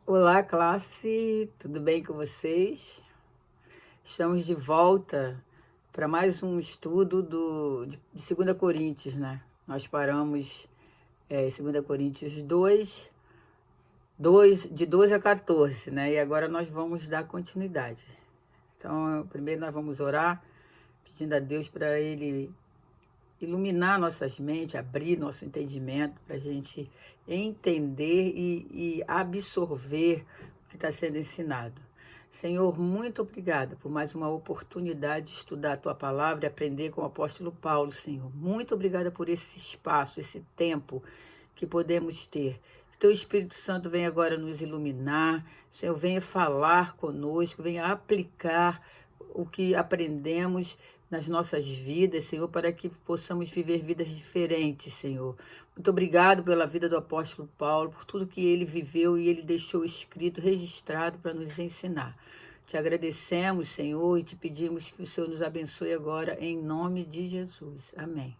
Olá, classe, tudo bem com vocês? Estamos de volta para mais um estudo de 2 Coríntios, né? Nós paramos em 2 Coríntios 2, de 12 a 14, né? E agora nós vamos dar continuidade. Então, primeiro nós vamos orar, pedindo a Deus para Ele iluminar nossas mentes, abrir nosso entendimento, para a gente entender e absorver o que está sendo ensinado. Senhor, muito obrigada por mais uma oportunidade de estudar a Tua Palavra e aprender com o apóstolo Paulo, Senhor. Muito obrigada por esse espaço, esse tempo que podemos ter. Que Teu Espírito Santo venha agora nos iluminar, Senhor, venha falar conosco, venha aplicar o que aprendemos nas nossas vidas, Senhor, para que possamos viver vidas diferentes, Senhor. Muito obrigado pela vida do apóstolo Paulo, por tudo que ele viveu e ele deixou escrito, registrado para nos ensinar. Te agradecemos, Senhor, e te pedimos que o Senhor nos abençoe agora, em nome de Jesus. Amém.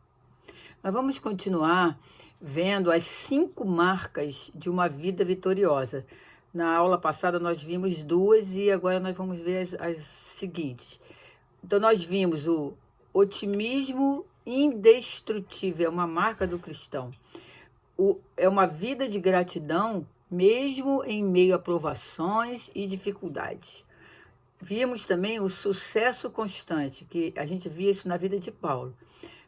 Nós vamos continuar vendo as 5 marcas de uma vida vitoriosa. Na aula passada nós vimos 2 e agora nós vamos ver as seguintes. Então nós vimos o otimismo indestrutível, é uma marca do cristão. É uma vida de gratidão, mesmo em meio a provações e dificuldades. Vimos também o sucesso constante, que a gente via isso na vida de Paulo.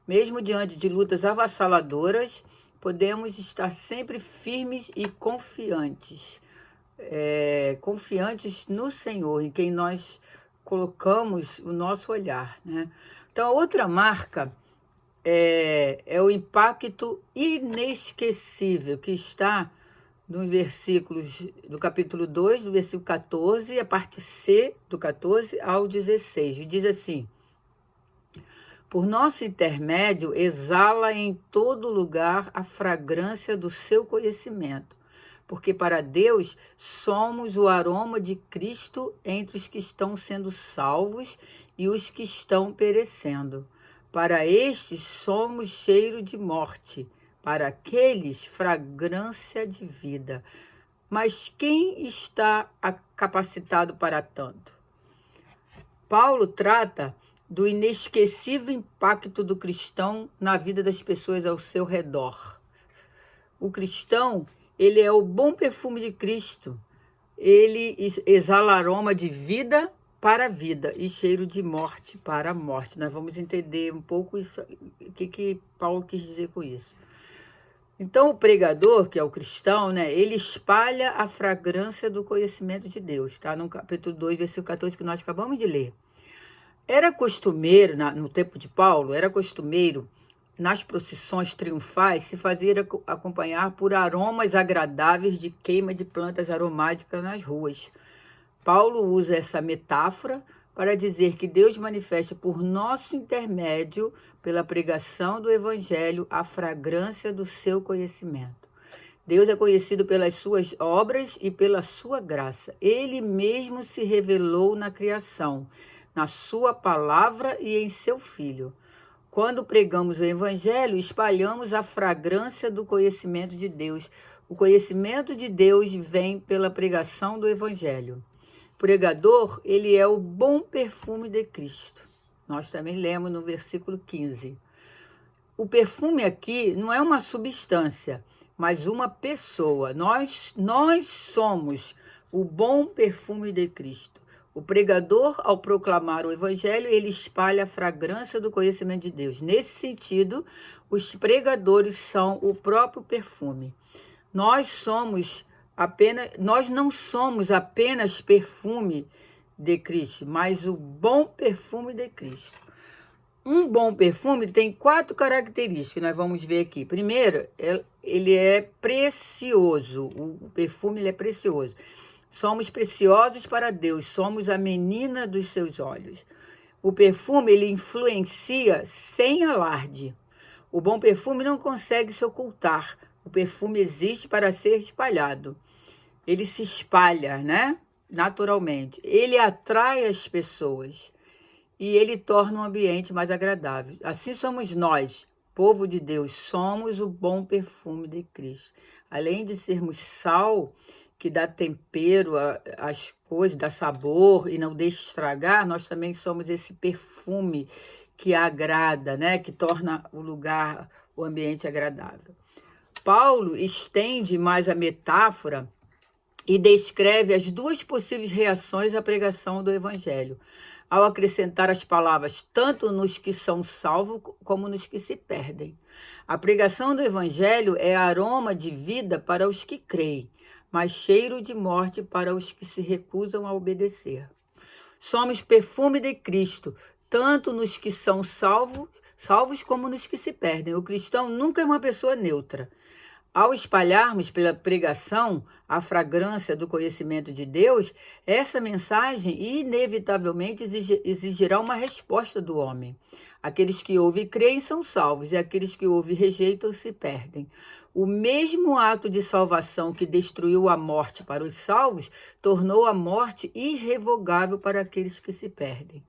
Mesmo diante de lutas avassaladoras, podemos estar sempre firmes e confiantes. Confiantes no Senhor, em quem nós colocamos o nosso olhar, né? Então, a outra marca é o impacto inesquecível, que está nos versículos do capítulo 2, do versículo 14, a parte C, do 14 ao 16. E diz assim: por nosso intermédio, exala em todo lugar a fragrância do seu conhecimento, porque para Deus somos o aroma de Cristo entre os que estão sendo salvos e os que estão perecendo. Para estes somos cheiro de morte, para aqueles fragrância de vida. Mas quem está capacitado para tanto? Paulo trata do inesquecível impacto do cristão na vida das pessoas ao seu redor. O cristão, ele é o bom perfume de Cristo. Ele exala aroma de vida para a vida e cheiro de morte para a morte. Nós vamos entender um pouco isso, o que Paulo quis dizer com isso. Então, o pregador, que é o cristão, né, ele espalha a fragrância do conhecimento de Deus, tá? No capítulo 2, versículo 14, que nós acabamos de ler. Era costumeiro, no tempo de Paulo, era costumeiro, nas procissões triunfais, se fazer acompanhar por aromas agradáveis de queima de plantas aromáticas nas ruas. Paulo usa essa metáfora para dizer que Deus manifesta por nosso intermédio, pela pregação do Evangelho, a fragrância do seu conhecimento. Deus é conhecido pelas suas obras e pela sua graça. Ele mesmo se revelou na criação, na sua palavra e em seu Filho. Quando pregamos o Evangelho, espalhamos a fragrância do conhecimento de Deus. O conhecimento de Deus vem pela pregação do Evangelho. O pregador, ele é o bom perfume de Cristo. Nós também lemos no versículo 15. O perfume aqui não é uma substância, mas uma pessoa. Nós somos o bom perfume de Cristo. O pregador, ao proclamar o Evangelho, ele espalha a fragrância do conhecimento de Deus. Nesse sentido, os pregadores são o próprio perfume. Nós não somos apenas perfume de Cristo, mas o bom perfume de Cristo. Um bom perfume tem 4 características que nós vamos ver aqui. Primeiro, ele é precioso. O perfume ele é precioso. Somos preciosos para Deus, somos a menina dos seus olhos. O perfume, ele influencia sem alarde. O bom perfume não consegue se ocultar. O perfume existe para ser espalhado. Ele se espalha, né? Naturalmente. Ele atrai as pessoas e ele torna o ambiente mais agradável. Assim somos nós, povo de Deus, somos o bom perfume de Cristo. Além de sermos sal que dá tempero às coisas, dá sabor e não deixa estragar, nós também somos esse perfume que agrada, né? Que torna o lugar, o ambiente agradável. Paulo estende mais a metáfora e descreve as duas possíveis reações à pregação do Evangelho, ao acrescentar as palavras tanto nos que são salvos como nos que se perdem. A pregação do Evangelho é aroma de vida para os que creem, mas cheiro de morte para os que se recusam a obedecer. Somos perfume de Cristo, tanto nos que são salvos como nos que se perdem. O cristão nunca é uma pessoa neutra. Ao espalharmos pela pregação a fragrância do conhecimento de Deus, essa mensagem inevitavelmente exigirá uma resposta do homem. Aqueles que ouvem e creem são salvos, e aqueles que ouvem e rejeitam se perdem. O mesmo ato de salvação que destruiu a morte para os salvos, tornou a morte irrevogável para aqueles que se perdem.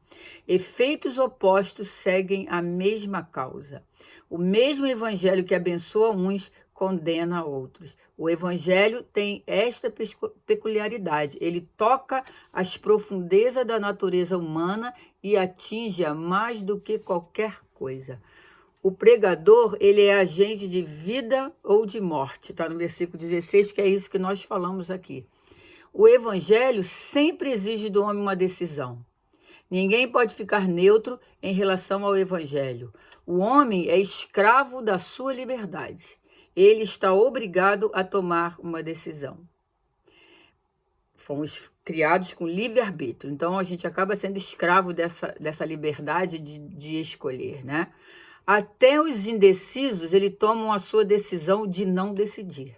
Efeitos opostos seguem a mesma causa. O mesmo evangelho que abençoa uns, condena outros. O evangelho tem esta peculiaridade. Ele toca as profundezas da natureza humana e atinge-a mais do que qualquer coisa. O pregador, ele é agente de vida ou de morte. Está no versículo 16, que é isso que nós falamos aqui. O evangelho sempre exige do homem uma decisão. Ninguém pode ficar neutro em relação ao evangelho. O homem é escravo da sua liberdade. Ele está obrigado a tomar uma decisão. Fomos criados com livre-arbítrio, então a gente acaba sendo escravo dessa liberdade de escolher, né? Até os indecisos, eles tomam a sua decisão de não decidir.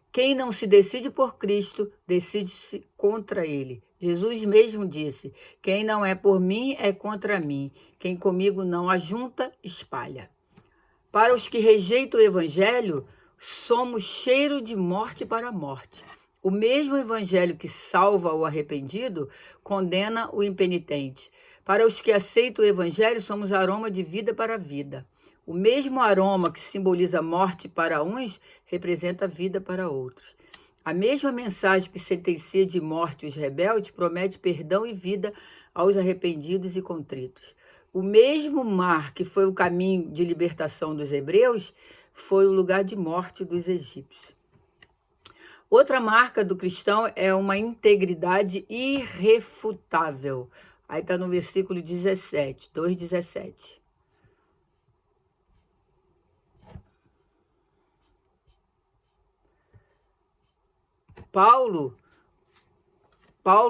Quem não se decide por Cristo, decide-se contra ele. Jesus mesmo disse: quem não é por mim, é contra mim. Quem comigo não ajunta, espalha. Para os que rejeitam o evangelho, somos cheiro de morte para a morte. O mesmo evangelho que salva o arrependido, condena o impenitente. Para os que aceitam o evangelho, somos aroma de vida para a vida. O mesmo aroma que simboliza morte para uns, representa vida para outros. A mesma mensagem que sentencia de morte os rebeldes, promete perdão e vida aos arrependidos e contritos. O mesmo mar que foi o caminho de libertação dos hebreus, foi o lugar de morte dos egípcios. Outra marca do cristão é uma integridade irrefutável. Aí está no versículo 17, 2,17. Paulo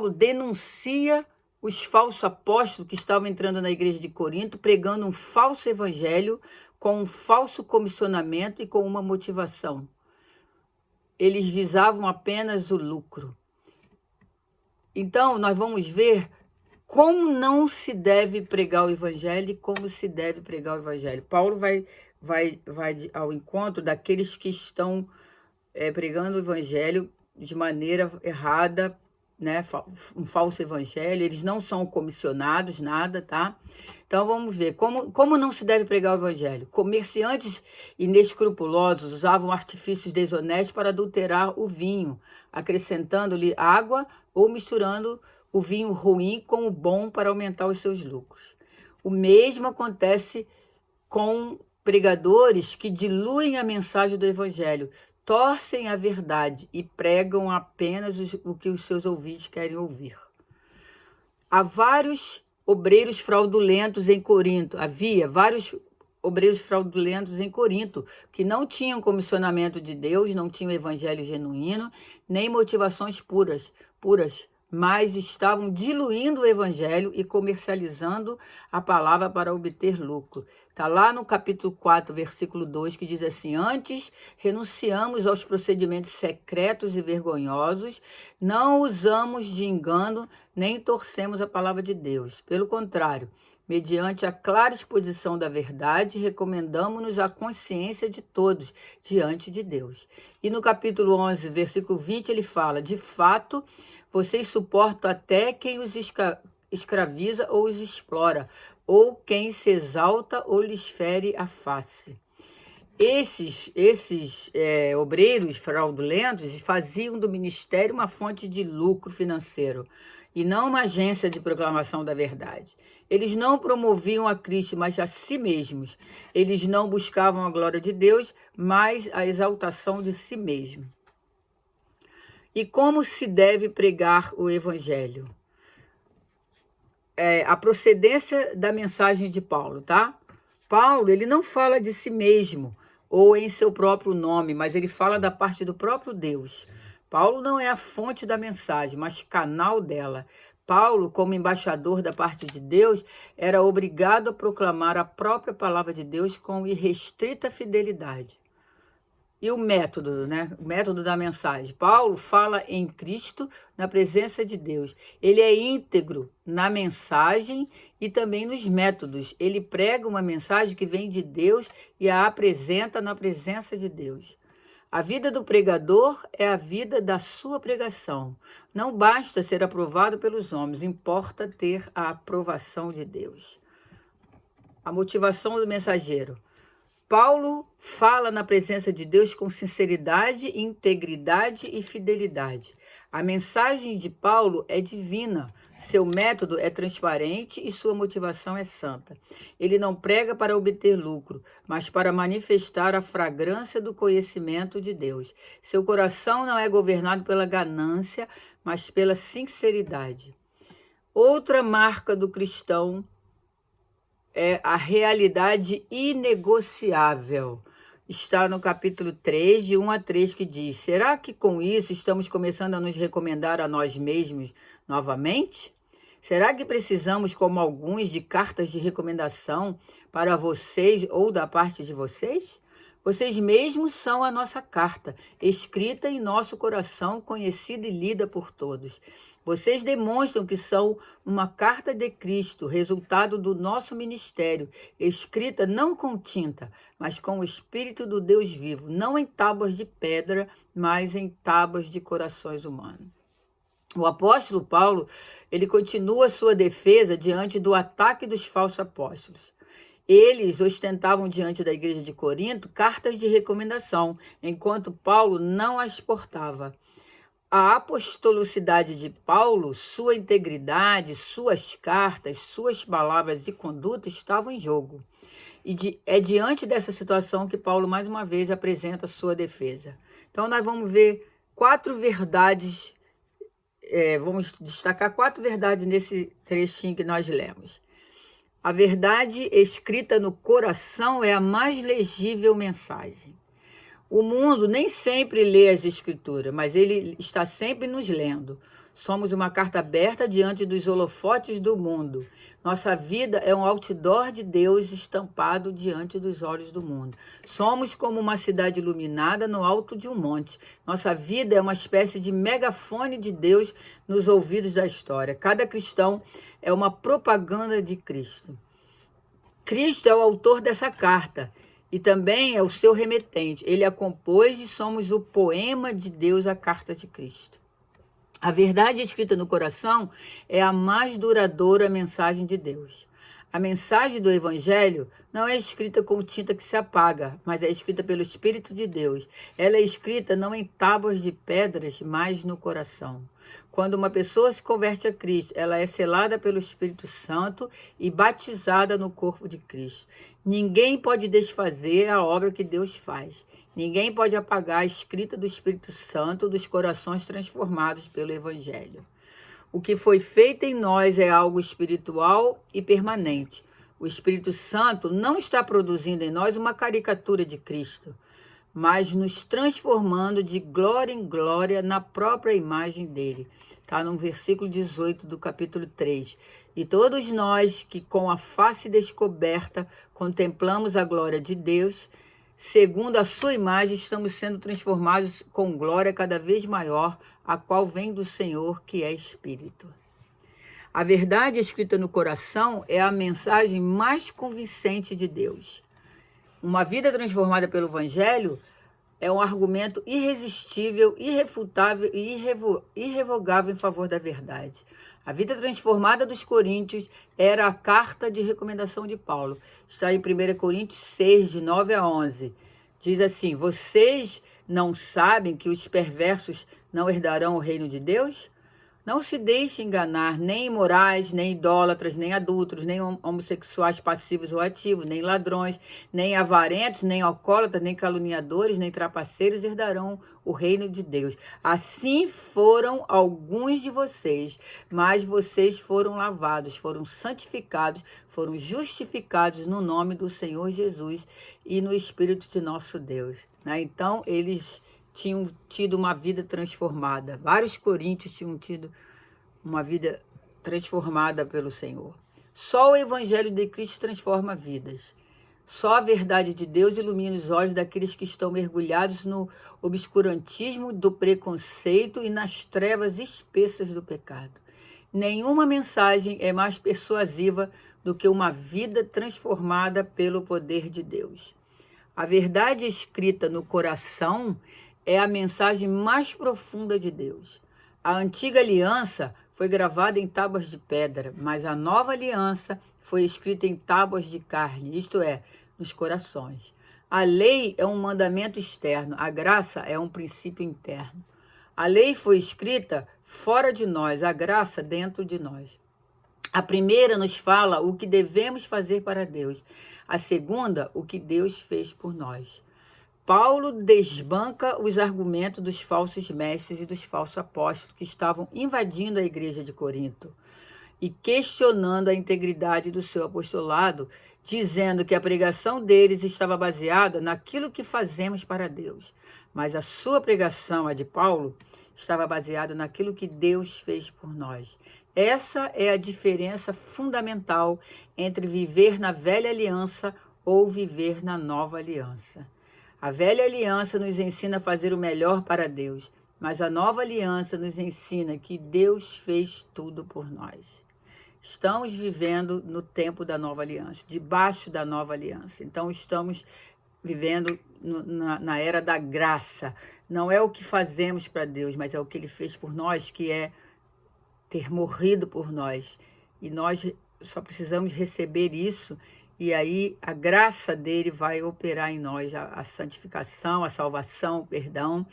denuncia os falsos apóstolos que estavam entrando na igreja de Corinto, pregando um falso evangelho, com um falso comissionamento e com uma motivação. Eles visavam apenas o lucro. Então, nós vamos ver como não se deve pregar o evangelho e como se deve pregar o evangelho. Paulo vai ao encontro daqueles que estão pregando o evangelho de maneira errada, né? Um falso evangelho. Eles não são comissionados, nada, tá? Então vamos ver como não se deve pregar o evangelho. Comerciantes inescrupulosos usavam artifícios desonestos para adulterar o vinho, acrescentando-lhe água ou misturando o vinho ruim com o bom para aumentar os seus lucros. O mesmo acontece com pregadores que diluem a mensagem do evangelho, torcem a verdade e pregam apenas o que os seus ouvintes querem ouvir. Havia vários obreiros fraudulentos em Corinto, que não tinham comissionamento de Deus, não tinham evangelho genuíno, nem motivações puras, mas estavam diluindo o evangelho e comercializando a palavra para obter lucro. Está lá no capítulo 4, versículo 2, que diz assim: antes renunciamos aos procedimentos secretos e vergonhosos, não usamos de engano, nem torcemos a palavra de Deus. Pelo contrário, mediante a clara exposição da verdade, recomendamos-nos à consciência de todos diante de Deus. E no capítulo 11, versículo 20, ele fala: de fato, vocês suportam até quem os escraviza ou os explora, ou quem se exalta ou lhes fere a face. Esses obreiros fraudulentos faziam do ministério uma fonte de lucro financeiro e não uma agência de proclamação da verdade. Eles não promoviam a Cristo, mas a si mesmos. Eles não buscavam a glória de Deus, mas a exaltação de si mesmo. E como se deve pregar o evangelho? A procedência da mensagem de Paulo, tá? Paulo, ele não fala de si mesmo ou em seu próprio nome, mas ele fala da parte do próprio Deus. Paulo não é a fonte da mensagem, mas canal dela. Paulo, como embaixador da parte de Deus, era obrigado a proclamar a própria palavra de Deus com irrestrita fidelidade. E o método, né? O método da mensagem. Paulo fala em Cristo, na presença de Deus. Ele é íntegro na mensagem e também nos métodos. Ele prega uma mensagem que vem de Deus e a apresenta na presença de Deus. A vida do pregador é a vida da sua pregação. Não basta ser aprovado pelos homens, importa ter a aprovação de Deus. A motivação do mensageiro. Paulo fala na presença de Deus com sinceridade, integridade e fidelidade. A mensagem de Paulo é divina, seu método é transparente e sua motivação é santa. Ele não prega para obter lucro, mas para manifestar a fragrância do conhecimento de Deus. Seu coração não é governado pela ganância, mas pela sinceridade. Outra marca do cristão é a realidade inegociável. Está no capítulo 3, de 1 a 3, que diz: será que com isso estamos começando a nos recomendar a nós mesmos novamente? Será que precisamos, como alguns, de cartas de recomendação para vocês ou da parte de vocês? Vocês mesmos são a nossa carta, escrita em nosso coração, conhecida e lida por todos. Vocês demonstram que são uma carta de Cristo, resultado do nosso ministério, escrita não com tinta, mas com o Espírito do Deus vivo, não em tábuas de pedra, mas em tábuas de corações humanos. O apóstolo Paulo, ele continua sua defesa diante do ataque dos falsos apóstolos. Eles ostentavam diante da igreja de Corinto cartas de recomendação, enquanto Paulo não as portava. A apostolicidade de Paulo, sua integridade, suas cartas, suas palavras e conduta estavam em jogo. É diante dessa situação que Paulo, mais uma vez, apresenta sua defesa. Então, nós vamos ver 4 verdades, vamos destacar 4 verdades nesse trechinho que nós lemos. A verdade escrita no coração é a mais legível mensagem. O mundo nem sempre lê as escrituras, mas ele está sempre nos lendo. Somos uma carta aberta diante dos holofotes do mundo. Nossa vida é um outdoor de Deus estampado diante dos olhos do mundo. Somos como uma cidade iluminada no alto de um monte. Nossa vida é uma espécie de megafone de Deus nos ouvidos da história. Cada cristão é uma propaganda de Cristo. Cristo é o autor dessa carta e também é o seu remetente. Ele a compôs e somos o poema de Deus, a carta de Cristo. A verdade escrita no coração é a mais duradoura mensagem de Deus. A mensagem do Evangelho não é escrita com tinta que se apaga, mas é escrita pelo Espírito de Deus. Ela é escrita não em tábuas de pedras, mas no coração. Quando uma pessoa se converte a Cristo, ela é selada pelo Espírito Santo e batizada no corpo de Cristo. Ninguém pode desfazer a obra que Deus faz. Ninguém pode apagar a escrita do Espírito Santo dos corações transformados pelo Evangelho. O que foi feito em nós é algo espiritual e permanente. O Espírito Santo não está produzindo em nós uma caricatura de Cristo, mas nos transformando de glória em glória na própria imagem dele. Está no versículo 18 do capítulo 3. E todos nós que com a face descoberta contemplamos a glória de Deus, segundo a sua imagem, estamos sendo transformados com glória cada vez maior, a qual vem do Senhor, que é Espírito. A verdade escrita no coração é a mensagem mais convincente de Deus. Uma vida transformada pelo Evangelho é um argumento irresistível, irrefutável e irrevogável em favor da verdade. A vida transformada dos coríntios era a carta de recomendação de Paulo. Está em 1 Coríntios 6, de 9 a 11. Diz assim: vocês não sabem que os perversos não herdarão o reino de Deus? Não se deixe enganar, nem imorais, nem idólatras, nem adúlteros, nem homossexuais passivos ou ativos, nem ladrões, nem avarentos, nem alcoólatras, nem caluniadores, nem trapaceiros herdarão o reino de Deus. Assim foram alguns de vocês, mas vocês foram lavados, foram santificados, foram justificados no nome do Senhor Jesus e no Espírito de nosso Deus. Então, eles tinham tido uma vida transformada. Vários coríntios tinham tido uma vida transformada pelo Senhor. Só o Evangelho de Cristo transforma vidas. Só a verdade de Deus ilumina os olhos daqueles que estão mergulhados no obscurantismo do preconceito e nas trevas espessas do pecado. Nenhuma mensagem é mais persuasiva do que uma vida transformada pelo poder de Deus. A verdade escrita no coração é a mensagem mais profunda de Deus. A antiga aliança foi gravada em tábuas de pedra, mas a nova aliança foi escrita em tábuas de carne, isto é, nos corações. A lei é um mandamento externo, a graça é um princípio interno. A lei foi escrita fora de nós, a graça dentro de nós. A primeira nos fala o que devemos fazer para Deus. A segunda, o que Deus fez por nós. Paulo desbanca os argumentos dos falsos mestres e dos falsos apóstolos que estavam invadindo a igreja de Corinto e questionando a integridade do seu apostolado, dizendo que a pregação deles estava baseada naquilo que fazemos para Deus. Mas a sua pregação, a de Paulo, estava baseada naquilo que Deus fez por nós. Essa é a diferença fundamental entre viver na velha aliança ou viver na nova aliança. A velha aliança nos ensina a fazer o melhor para Deus, mas a nova aliança nos ensina que Deus fez tudo por nós. Estamos vivendo no tempo da nova aliança, debaixo da nova aliança. Então, estamos vivendo na era da graça. Não é o que fazemos para Deus, mas é o que Ele fez por nós, que é ter morrido por nós. E nós só precisamos receber isso. E aí a graça dele vai operar em nós, a santificação, a salvação, o perdão,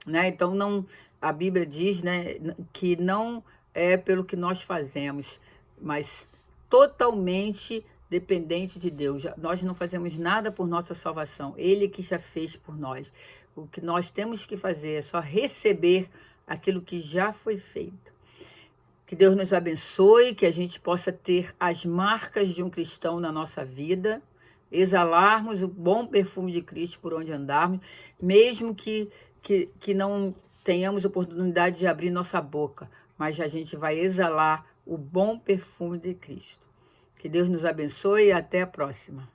né? Então a Bíblia diz, né, que não é pelo que nós fazemos, mas totalmente dependente de Deus. Nós não fazemos nada por nossa salvação, Ele que já fez por nós. O que nós temos que fazer é só receber aquilo que já foi feito. Que Deus nos abençoe, que a gente possa ter as marcas de um cristão na nossa vida, exalarmos o bom perfume de Cristo por onde andarmos, mesmo que não tenhamos oportunidade de abrir nossa boca, mas a gente vai exalar o bom perfume de Cristo. Que Deus nos abençoe e até a próxima.